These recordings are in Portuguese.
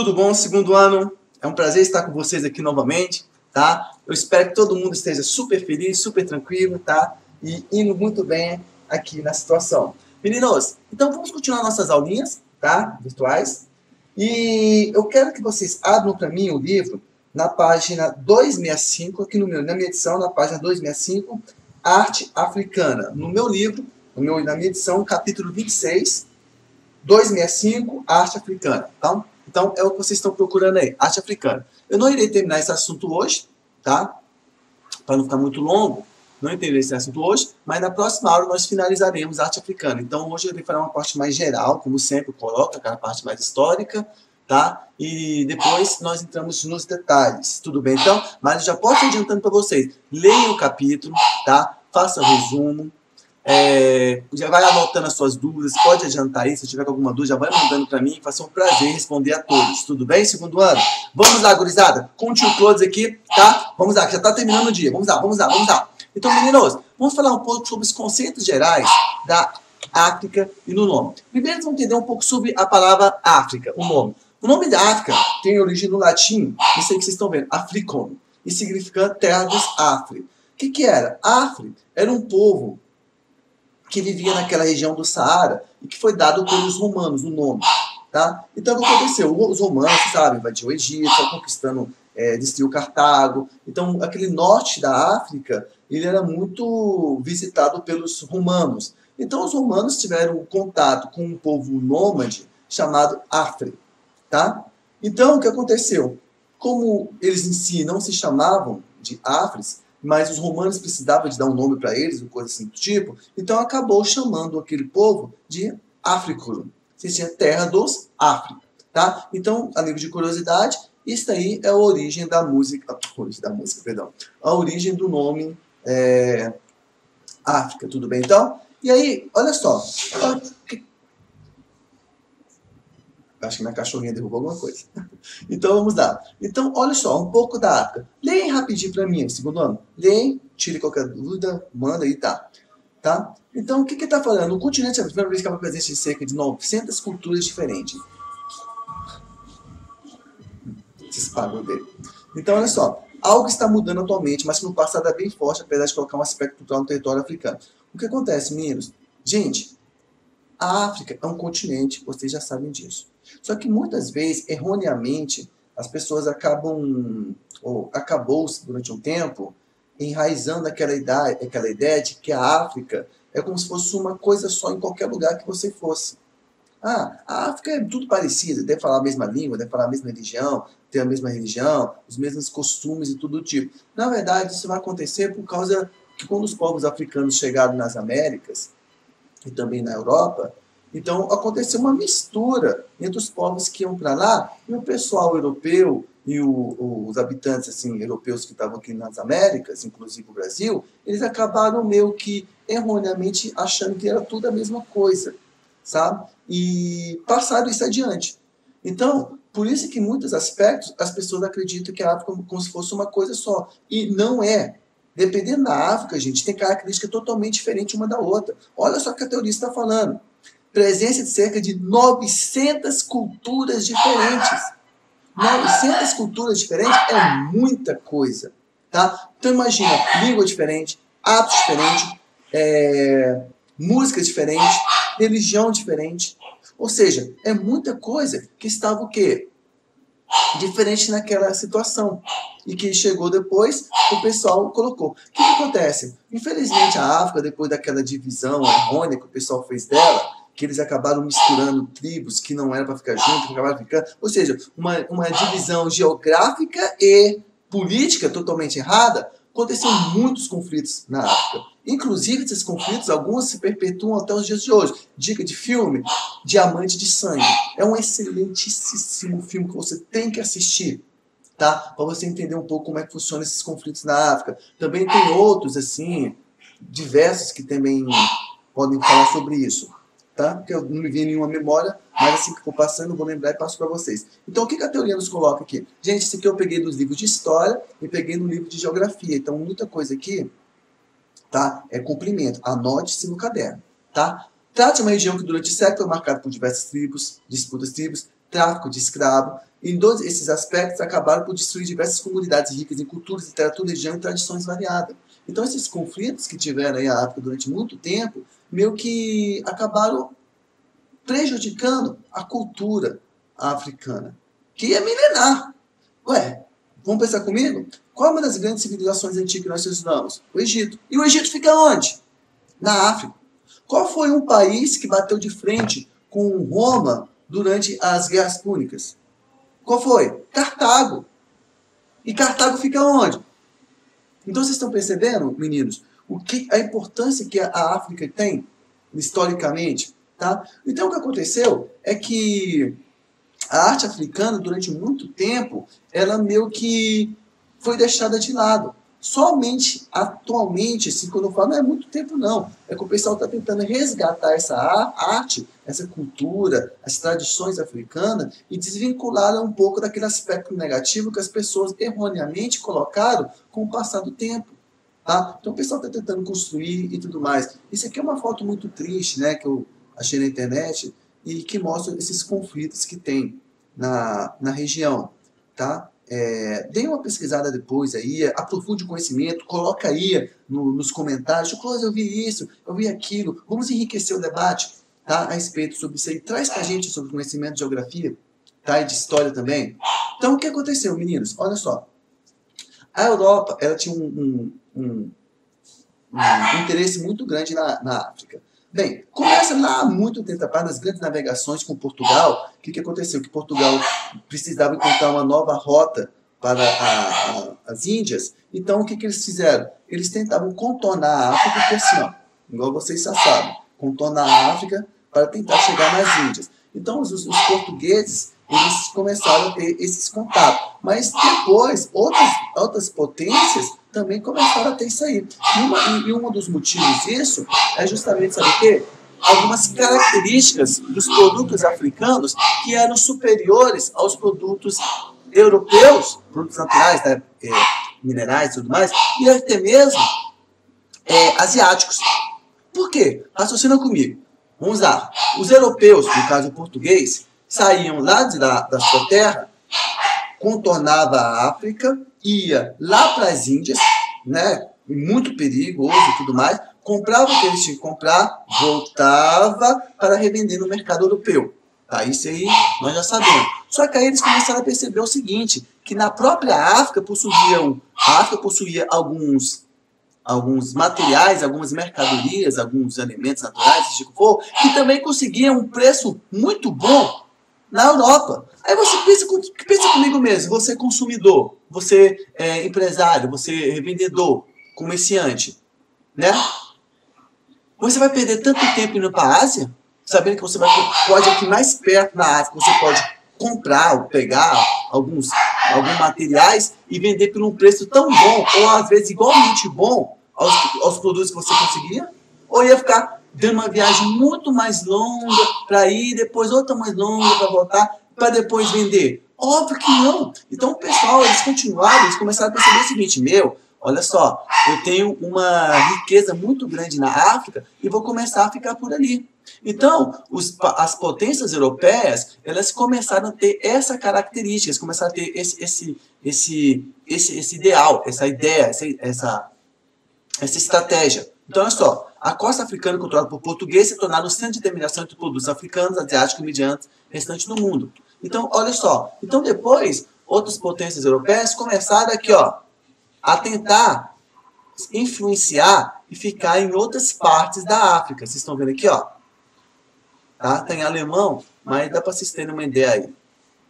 Tudo bom? Segundo ano. É um prazer estar com vocês aqui novamente, tá? Eu espero que todo mundo esteja super feliz, super tranquilo, tá? E indo muito bem aqui na situação. Meninos, então vamos continuar nossas aulinhas, tá? Virtuais. E eu quero que vocês abram para mim o livro na página 265, aqui na minha edição, na página 265, Arte Africana. No meu livro, na minha edição, capítulo 26, 265, Arte Africana, tá? Então, é o que vocês estão procurando aí, arte africana. Eu não irei terminar esse assunto hoje, tá? Para não ficar muito longo, não irei esse assunto hoje, mas na próxima aula nós finalizaremos a arte africana. Então, hoje eu irei falar uma parte mais geral, como sempre eu coloco, aquela parte mais histórica, tá? E depois nós entramos nos detalhes, tudo bem? Então, mas eu já posso ir adiantando para vocês. Leiam o capítulo, tá? Faça o resumo. Já vai anotando as suas dúvidas, pode adiantar aí, se tiver alguma dúvida, já vai mandando para mim, que vai ser um prazer responder a todos, tudo bem, segundo ano? Vamos lá, gurizada, com o tio Close aqui, tá? Vamos lá, que já está terminando o dia, vamos lá. Então, meninos, vamos falar um pouco sobre os conceitos gerais da África e no nome. Primeiro, vamos entender um pouco sobre a palavra África, o nome. O nome da África tem origem no latim, isso aí que vocês estão vendo, Africon, e significa terra dos Afri. O que era? Afri era um povo que vivia naquela região do Saara e que foi dado pelos romanos, o nome. Tá? Então, o que aconteceu? Os romanos, sabe, invadiu o Egito, conquistando, destruiu Cartago. Então, aquele norte da África, ele era muito visitado pelos romanos. Então, os romanos tiveram contato com um povo nômade chamado Afri. Tá? Então, o que aconteceu? Como eles em si não se chamavam de Afris, mas os romanos precisavam de dar um nome para eles, ou coisa assim do tipo, então acabou chamando aquele povo de Africulum. Se tinha terra dos Afri, tá? Então, a nível de curiosidade, isso aí é a origem da música, a origem do nome África, tudo bem então? E aí, olha só, acho que minha cachorrinha derrubou alguma coisa. Então, vamos lá. Então, olha só, um pouco da África. Leem rapidinho para mim, segundo ano. Leem, tire qualquer dúvida, manda aí, tá? Então, o que está falando? O continente africano verificava a presença de cerca de 900 culturas diferentes. Esses pagos dele. Então, olha só. Algo está mudando atualmente, mas que no passado é bem forte, apesar de colocar um aspecto cultural no território africano. O que acontece, meninos? Gente, a África é um continente, vocês já sabem disso. Só que muitas vezes, erroneamente, as pessoas acabou-se durante um tempo enraizando aquela ideia de que a África é como se fosse uma coisa só em qualquer lugar que você fosse. A África é tudo parecido, deve falar a mesma língua, deve falar a mesma religião, ter a mesma religião, os mesmos costumes e tudo do tipo. Na verdade, isso vai acontecer por causa que quando os povos africanos chegaram nas Américas, e também na Europa, então aconteceu uma mistura entre os povos que iam para lá e o pessoal europeu e os habitantes assim, europeus que estavam aqui nas Américas, inclusive o Brasil, eles acabaram meio que erroneamente achando que era tudo a mesma coisa, sabe? E passaram isso adiante. Então, por isso que em muitos aspectos as pessoas acreditam que a África é como se fosse uma coisa só. E não é. Dependendo da África, gente, tem característica totalmente diferente uma da outra. Olha só o que a teoria está falando. Presença de cerca de 900 culturas diferentes. 900 culturas diferentes é muita coisa. Tá? Então imagina, língua diferente, hábitos diferentes, música diferente, religião diferente. Ou seja, é muita coisa que estava o quê? Diferente naquela situação. E que chegou depois, o pessoal colocou. O que acontece? Infelizmente, a África, depois daquela divisão errônea que o pessoal fez dela, que eles acabaram misturando tribos que não eram para ficar juntos, que acabaram ficando. Ou seja, uma divisão geográfica e política totalmente errada, aconteceram muitos conflitos na África. Inclusive, esses conflitos, alguns se perpetuam até os dias de hoje. Dica de filme, Diamante de Sangue. É um excelentíssimo filme que você tem que assistir, tá? Para você entender um pouco como é que funcionam esses conflitos na África. Também tem outros, assim, diversos que também podem falar sobre isso, tá? Porque eu não me vi em nenhuma memória, mas assim que for passando, eu vou lembrar e passo para vocês. Então, o que a teoria nos coloca aqui? Gente, isso aqui eu peguei dos livros de história e peguei no livro de geografia. Então, muita coisa aqui, tá? É complemento. Anote-se no caderno, tá? Trata-se de uma região que durante séculos foi marcada por diversas tribos, disputas tribos, tráfico de escravo. Em todos esses aspectos, acabaram por destruir diversas comunidades ricas em culturas, literatura, religião e tradições variadas. Então, esses conflitos que tiveram aí a África durante muito tempo, meio que acabaram prejudicando a cultura africana, que é milenar. Ué, vamos pensar comigo? Qual é uma das grandes civilizações antigas que nós estudamos? O Egito. E o Egito fica onde? Na África. Qual foi um país que bateu de frente com Roma durante as Guerras Púnicas? Qual foi? Cartago. E Cartago fica onde? Então vocês estão percebendo, meninos, a importância que a África tem historicamente? Tá? Então o que aconteceu é que a arte africana, durante muito tempo, ela meio que foi deixada de lado. Somente atualmente, assim, quando eu falo, não é muito tempo não, é que o pessoal está tentando resgatar essa arte, essa cultura, as tradições africanas e desvincular um pouco daquele aspecto negativo que as pessoas erroneamente colocaram com o passar do tempo. Tá? Então o pessoal está tentando construir e tudo mais. Isso aqui é uma foto muito triste, né, que eu achei na internet e que mostra esses conflitos que tem na região. Tá? Dê uma pesquisada depois aí, aprofunde o conhecimento, coloca aí nos comentários, Close, eu vi isso, eu vi aquilo, vamos enriquecer o debate, tá, a respeito sobre isso aí, traz pra gente sobre conhecimento de geografia, tá, e de história também. Então, o que aconteceu, meninos? Olha só, a Europa, ela tinha um interesse muito grande na África. Bem, começa lá há muito tempo atrás, nas grandes navegações com Portugal. O que aconteceu? Que Portugal precisava encontrar uma nova rota para as Índias. Então, o que eles fizeram? Eles tentavam contornar a África, porque assim, ó, igual vocês já sabem, contornar a África para tentar chegar nas Índias. Então, os portugueses, eles começaram a ter esses contatos. Mas depois, outras potências também começaram a ter isso aí. E um dos motivos disso é justamente, sabe o quê? Algumas características dos produtos africanos que eram superiores aos produtos europeus, produtos naturais, né? Minerais e tudo mais, e até mesmo asiáticos. Por quê? Raciocina comigo. Vamos lá. Os europeus, no caso o português, saíam lá da sua terra, contornava a África, ia lá para as Índias, né, muito perigoso e tudo mais, comprava o que eles tinham que comprar, voltava para revender no mercado europeu. Tá, isso aí nós já sabemos. Só que aí eles começaram a perceber o seguinte, que na própria África possuía alguns materiais, algumas mercadorias, alguns elementos naturais, se for, que também conseguiam um preço muito bom na Europa. Aí você pensa comigo mesmo, você é consumidor, você é empresário, você é revendedor, comerciante, né? Você vai perder tanto tempo indo para a Ásia, sabendo que você pode aqui mais perto na África, você pode comprar ou pegar alguns materiais e vender por um preço tão bom, ou às vezes igualmente bom aos produtos que você conseguia, ou ia ficar dando uma viagem muito mais longa para ir, depois outra mais longa para voltar, para depois vender? Óbvio que não. Então o pessoal, eles começaram a perceber o seguinte, olha só, eu tenho uma riqueza muito grande na África e vou começar a ficar por ali. Então, as potências europeias, elas começaram a ter essa característica, elas começaram a ter esse ideal, essa ideia, essa estratégia. Então, olha só, a costa africana controlada por portugueses se tornaram o centro de determinação entre produtos africanos, asiáticos e medianos restantes do mundo. Então, olha só, então depois, outras potências europeias começaram aqui, ó, a tentar influenciar e ficar em outras partes da África. Vocês estão vendo aqui, ó? Tá? Tem alemão, mas dá para vocês terem uma ideia aí.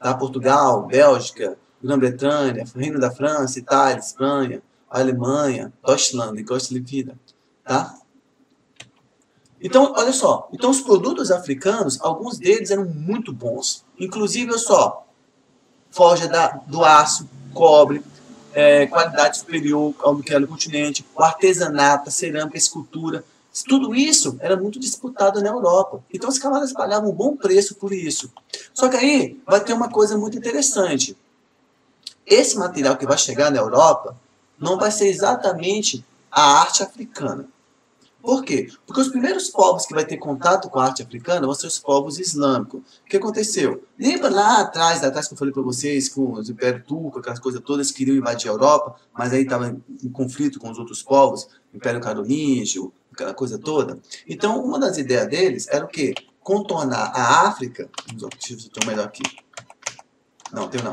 Tá? Portugal, Bélgica, Grã-Bretanha, Reino da França, Itália, Espanha, Alemanha, Deutschland, Gottlieb, tá? Então, olha só. Então, os produtos africanos, alguns deles eram muito bons. Inclusive, olha só, forja do aço, cobre, qualidade superior ao que era no continente, o artesanato, a cerâmica, a escultura. Tudo isso era muito disputado na Europa. Então, os camaradas pagavam um bom preço por isso. Só que aí vai ter uma coisa muito interessante. Esse material que vai chegar na Europa não vai ser exatamente a arte africana. Por quê? Porque os primeiros povos que vai ter contato com a arte africana vão ser os povos islâmicos. O que aconteceu? Lembra lá atrás que eu falei para vocês, com os Império Turco, aquelas coisas todas que queriam invadir a Europa, mas aí estava em conflito com os outros povos, Império Carolíngio, aquela coisa toda. Então, uma das ideias deles era o quê? Contornar a África. Deixa eu ver se eu estou melhor aqui. Não, tenho não.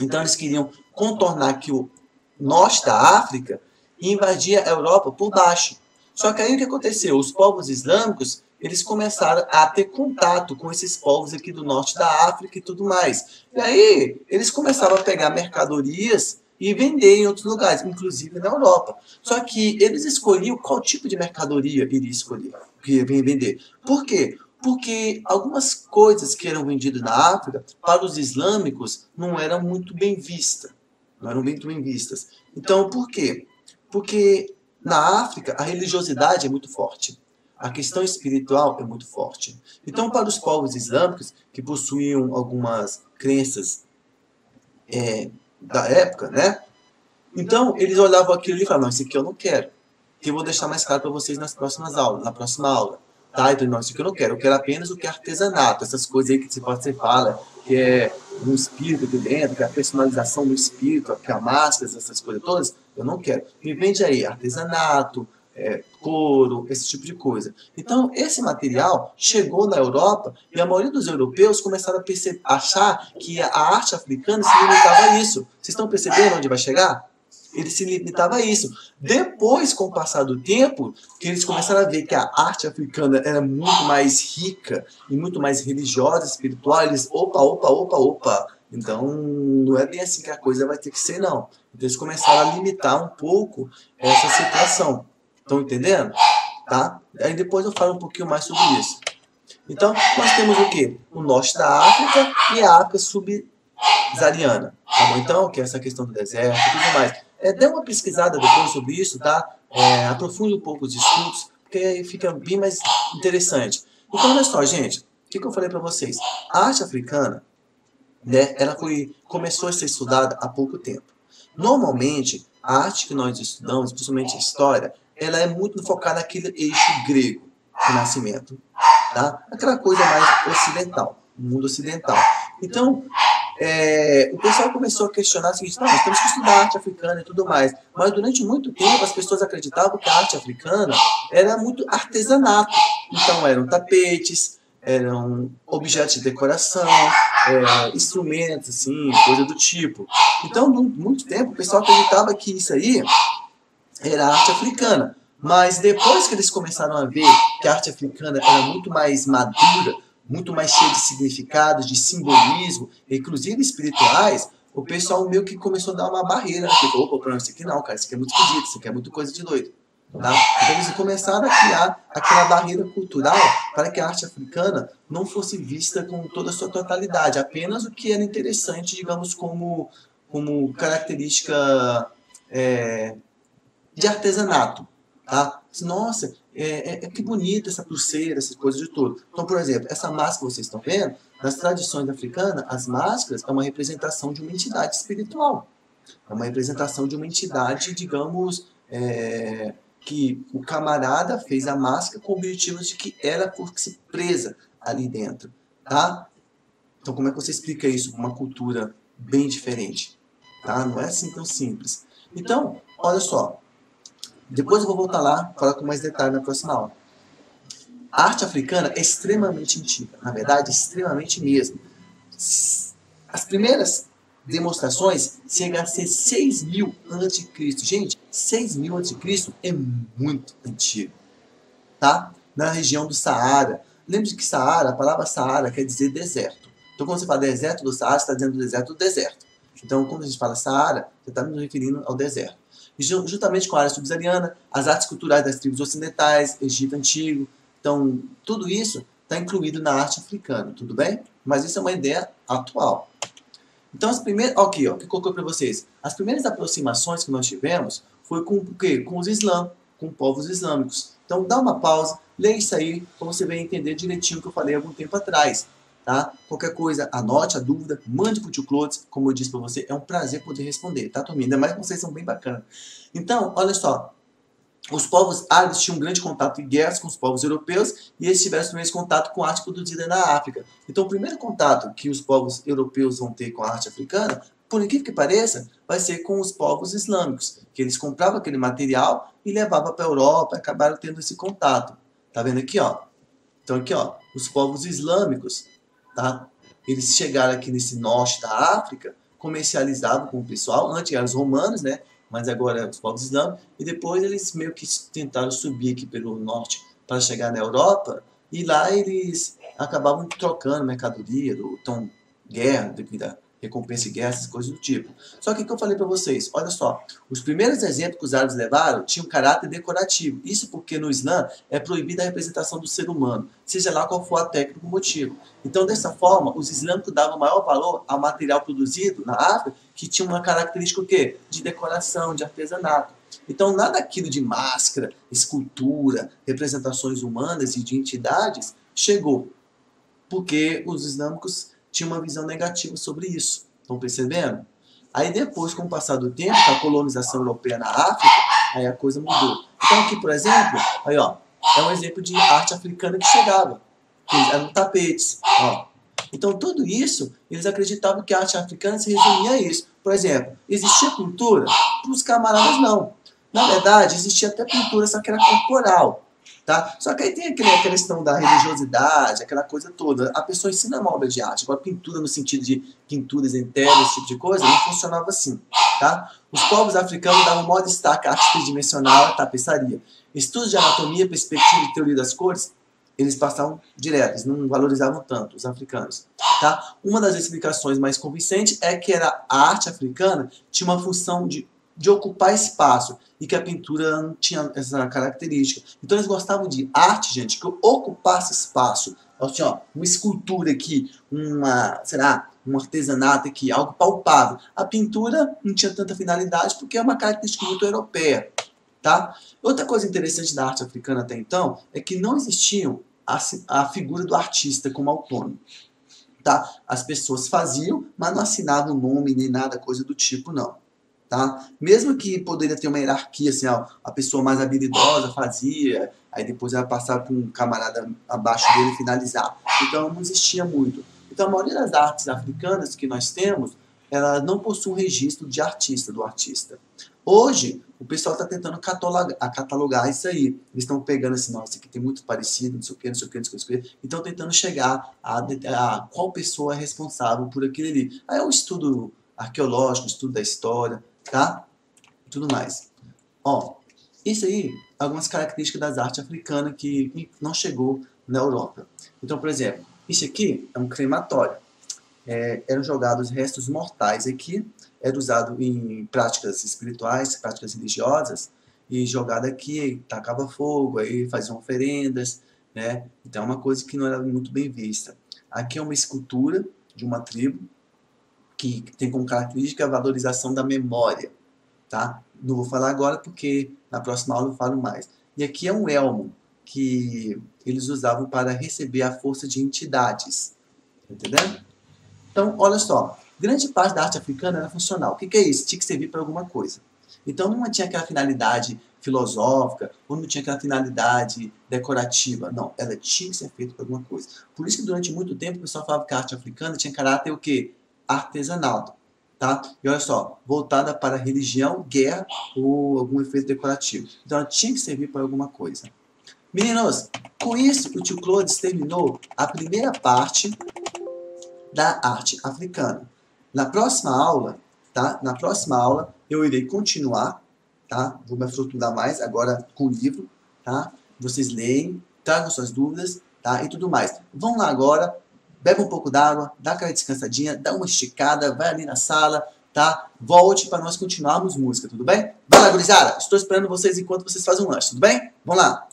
Então, eles queriam contornar aqui o norte da África e invadir a Europa por baixo. Só que aí o que aconteceu? Os povos islâmicos, eles começaram a ter contato com esses povos aqui do norte da África e tudo mais. E aí, eles começaram a pegar mercadorias e vender em outros lugares, inclusive na Europa. Só que eles escolhiam qual tipo de mercadoria iria escolher, que ia vender. Por quê? Porque algumas coisas que eram vendidas na África, para os islâmicos, não eram muito bem vistas. Não eram muito bem vistas. Então, por quê? Porque na África, a religiosidade é muito forte. A questão espiritual é muito forte. Então, para os povos islâmicos, que possuíam algumas crenças da época, né? Então, eles olhavam aquilo e falavam, não, isso aqui eu não quero. Que eu vou deixar mais claro para vocês nas próximas aulas, na próxima aula. Tá? Então, não, isso aqui eu não quero apenas o que é artesanato, essas coisas aí que você fala, que é um espírito aqui dentro, que é a personalização do espírito, que é a máscara, essas coisas todas, eu não quero. Me vende aí artesanato, couro, esse tipo de coisa. Então, esse material chegou na Europa e a maioria dos europeus começaram a achar que a arte africana se limitava a isso. Vocês estão percebendo onde vai chegar? Ele se limitava a isso. Depois, com o passar do tempo, que eles começaram a ver que a arte africana era muito mais rica e muito mais religiosa, espiritual, eles, opa. Então, não é bem assim que a coisa vai ter que ser, não. Então, eles começaram a limitar um pouco essa situação. Estão entendendo? Tá? Aí depois eu falo um pouquinho mais sobre isso. Então, nós temos o quê? O norte da África e a África subsaariana. Tá bom? Então, que é essa questão do deserto e tudo mais. Dê uma pesquisada depois sobre isso, tá? Aprofunde um pouco os estudos, porque aí fica bem mais interessante. Então, olha só, gente. O que eu falei para vocês? A arte africana, né, ela começou a ser estudada há pouco tempo. Normalmente, a arte que nós estudamos, principalmente a história, ela é muito focada naquele eixo grego, Renascimento, tá? Aquela coisa mais ocidental, mundo ocidental. Então, o pessoal começou a questionar o seguinte, nós temos que estudar arte africana e tudo mais, mas durante muito tempo as pessoas acreditavam que a arte africana era muito artesanato. Então, eram tapetes, eram objetos de decoração, instrumentos, assim, coisa do tipo. Então, muito tempo, o pessoal acreditava que isso aí era arte africana. Mas depois que eles começaram a ver que a arte africana era muito mais madura, muito mais cheia de significados, de simbolismo, inclusive espirituais, o pessoal meio que começou a dar uma barreira. Tipo, opa, não, isso aqui não, cara, isso aqui é muito esquisito, isso aqui é muito coisa de doido. Tá? Então eles começaram a criar aquela barreira cultural para que a arte africana não fosse vista com toda a sua totalidade, apenas o que era interessante, digamos, como característica de artesanato. Tá? Nossa, que bonita essa pulseira, essas coisas de tudo. Então, por exemplo, essa máscara que vocês estão vendo, nas tradições africanas, as máscaras é uma representação de uma entidade espiritual. É uma representação de uma entidade, digamos, que o camarada fez a máscara com o objetivo de que ela fosse presa ali dentro. Tá? Então, como é que você explica isso com uma cultura bem diferente? Tá? Não é assim tão simples. Então, olha só. Depois eu vou voltar lá e falar com mais detalhe na próxima aula. A arte africana é extremamente antiga. Na verdade, extremamente mesmo. As primeiras demonstrações chegam a ser 6.000 a.C. Gente, 6.000 a.C. é muito antigo. Tá? Na região do Saara. Lembre-se que Saara, a palavra Saara quer dizer deserto. Então, quando você fala deserto do Saara, você está dizendo deserto do deserto. Então, quando a gente fala Saara, você está nos referindo ao deserto. Juntamente com a área subsaariana, as artes culturais das tribos ocidentais, Egito Antigo. Então, tudo isso está incluído na arte africana, tudo bem? Mas isso é uma ideia atual. Então, as primeiras... Aqui, ó, que eu coloquei para vocês. As primeiras aproximações que nós tivemos foi com o quê? Com os com povos islâmicos. Então, dá uma pausa, leia isso aí, para você ver entender direitinho o que eu falei há algum tempo atrás. Tá? Qualquer coisa, anote a dúvida, mande pro tio Clodes, como eu disse para você, é um prazer poder responder, tá, turminha? Ainda mais que vocês são bem bacanas. Então, olha só, os povos árabes tinham um grande contato em guerras com os povos europeus e eles tiveram os primeiros contatos com a arte produzida na África. Então, o primeiro contato que os povos europeus vão ter com a arte africana, por incrível que pareça, vai ser com os povos islâmicos, que eles compravam aquele material e levavam para a Europa e acabaram tendo esse contato. Tá vendo aqui, ó? Então, aqui, ó, os povos islâmicos, tá? Eles chegaram aqui nesse norte da África, comercializavam com o pessoal, antes eram os romanos, né? Mas agora os povos islâmicos, e depois eles meio que tentaram subir aqui pelo norte para chegar na Europa, e lá eles acabavam trocando mercadoria, então guerra, devido a recompensa e guerra, essas coisas do tipo. Só que o que eu falei para vocês, olha só, os primeiros exemplos que os árabes levaram tinham caráter decorativo. Isso porque no Islã é proibida a representação do ser humano, seja lá qual for a técnica ou motivo. Então, dessa forma, os islâmicos davam maior valor ao material produzido na África, que tinha uma característica o quê? De decoração, de artesanato. Então, nada daquilo de máscara, escultura, representações humanas e de entidades chegou, porque os islâmicos tinha uma visão negativa sobre isso. Estão percebendo? Aí depois, com o passar do tempo, a colonização europeia na África, aí a coisa mudou. Então aqui, por exemplo, aí, ó, é um exemplo de arte africana que chegava. Eram tapetes. Ó. Então tudo isso, eles acreditavam que a arte africana se resumia a isso. Por exemplo, existia cultura? Para os camaradas não. Na verdade, existia até pintura, só que era corporal. Tá? Só que aí tem aquela questão da religiosidade, aquela coisa toda. A pessoa ensina uma obra de arte. Agora, pintura no sentido de pinturas em tela, esse tipo de coisa, não funcionava assim. Tá? Os povos africanos davam maior destaque à arte tridimensional, à tapeçaria. Estudos de anatomia, perspectiva e teoria das cores, eles passavam direto, eles não valorizavam tanto, os africanos. Tá? Uma das explicações mais convincentes é que a arte africana tinha uma função de ocupar espaço, e que a pintura não tinha essa característica. Então eles gostavam de arte, gente, que ocupasse espaço. Assim, ó, uma escultura aqui, um artesanato aqui, algo palpável. A pintura não tinha tanta finalidade porque é uma característica muito europeia. Tá? Outra coisa interessante da arte africana até então é que não existiam a figura do artista como autônomo. Tá? As pessoas faziam, mas não assinavam o nome nem nada, coisa do tipo, não. Tá? Mesmo que poderia ter uma hierarquia, assim, ó, a pessoa mais habilidosa fazia, aí depois ela passava para um camarada abaixo dele e finalizar. Então não existia muito. Então a maioria das artes africanas que nós temos, ela não possui um registro de artista, do artista. Hoje, o pessoal está tentando catalogar isso aí. Eles estão pegando assim, nossa, isso aqui tem muito parecido, não sei o que, não sei o que, não sei o que. Então tentando chegar a qual pessoa é responsável por aquilo ali. Aí é um estudo arqueológico, estudo da história, tá? E tudo mais. Ó, isso aí, algumas características das artes africanas que não chegou na Europa. Então, por exemplo, isso aqui é um crematório. Eram jogados restos mortais aqui, era usado em práticas espirituais, práticas religiosas, e jogado aqui, tacava fogo, aí faziam oferendas, né? Então é uma coisa que não era muito bem vista. Aqui é uma escultura de uma tribo, que tem como característica a valorização da memória, tá? Não vou falar agora porque na próxima aula eu falo mais. E aqui é um elmo que eles usavam para receber a força de entidades, entendeu? Então, olha só, grande parte da arte africana era funcional. O que é isso? Tinha que servir para alguma coisa. Então não tinha aquela finalidade filosófica, ou não tinha aquela finalidade decorativa. Não, ela tinha que ser feita para alguma coisa. Por isso que durante muito tempo o pessoal falava que a arte africana tinha caráter o quê? Artesanal, tá? E olha só, voltada para religião, guerra ou algum efeito decorativo. Então ela tinha que servir para alguma coisa. Meninos, com isso o tio Clodes terminou a primeira parte da arte africana. Na próxima aula, tá? Na próxima aula eu irei continuar, tá? Vou me aprofundar mais agora com o livro, tá? Vocês leem, tragam suas dúvidas, tá? E tudo mais. Vão lá agora. Bebe um pouco d'água, dá aquela descansadinha, dá uma esticada, vai ali na sala, tá? Volte para nós continuarmos música, tudo bem? Vai lá, gurizada! Estou esperando vocês enquanto vocês fazem um lanche, tudo bem? Vamos lá!